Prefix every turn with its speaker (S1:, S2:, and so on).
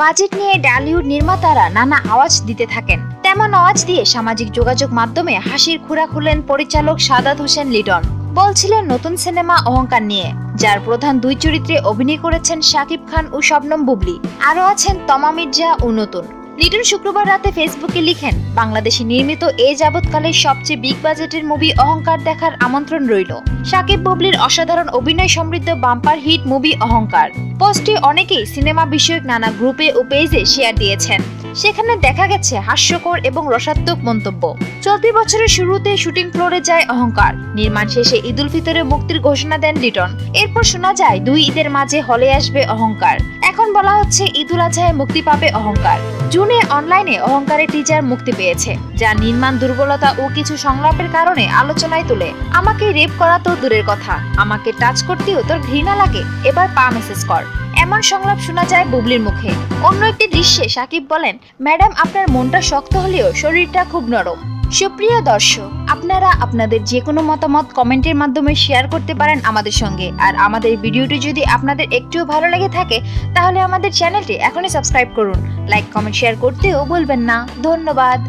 S1: Budget নিয়ে ঢালিউড নির্মাতারা নানা আওয়াজ দিতে থাকেন। তেমন আওয়াজ দিয়ে সামাজিক যোগাযোগ মাধ্যমে হাসির খোরাক হলেন পরিচালক সাদাত হোসেন লিটন। বলছিলেন নতুন সিনেমা অহংকার নিয়ে, যার প্রধান দুই চরিত্রে অভিনয় করেছেন শাকিব খান ও শবনম বুবলী। আরও আছেন তমা মির্জা ও নতুন। লিটন শুক্রবার রাতে ফেসবুকে লিখেন, বাংলাদেশে নির্মিত এই যাবৎকালের সবচেয়ে বিগ বাজেটের মুভি অহংকার দেখার আমন্ত্রণ রইল। শাকিব বুবলীর অসাধারণ অভিনয় সমৃদ্ধ বাম্পার হিট মুভি অহংকার। পোস্টে অনেকেই সিনেমা বিষয়ক নানা গ্রুপে ও পেজে শেয়ার দিয়েছেন। সেখানে দেখা গেছে হাস্যকর এবং রসাত্মক মন্তব্য। চলতি বছরের শুরুতে শুটিং ফ্লোরে যায় অহংকার। নির্মাণ শেষে ঈদ উল ফিতরে মুক্তির ঘোষণা দেন লিটন। এরপর শোনা যায় 2 ঈদের মাঝে হলে আসবে অহংকার। এখন বলা হচ্ছে ঈদ উল আজহায় মুক্তি পাবে অহংকার। জুনে অনলাইনে অহংকারের টিজার মুক্তি পেয়েছে, যা নির্মাণ দুর্বলতা ও কিছু সংলাপের কারণে আলোচনায় তোলে। আমাকে রেপ করা তো দূরের কথা, আমাকে টাচ করতেও তোর ঘৃণা লাগে, এবার পা মেসেজ কর, এমন সংলাপ শোনা যায় বুবলির মুখে। অন্য একটি দৃশ্যে শাকিব বলেন, ম্যাডাম আপনার মনটা শক্ত হলেও শরীরটা খুব নরম। সুপ্রিয় দর্শক, আপনারা আপনাদের যে কোনো মতামত কমেন্টের মাধ্যমে শেয়ার করতে পারেন আমাদের সঙ্গে। আর আমাদের ভিডিওটি যদি আপনাদের একটুও ভালো লেগে থাকে তাহলে আমাদের চ্যানেলটি এখনই সাবস্ক্রাইব করুন। লাইক কমেন্ট শেয়ার করতেও ভুলবেন না। ধন্যবাদ।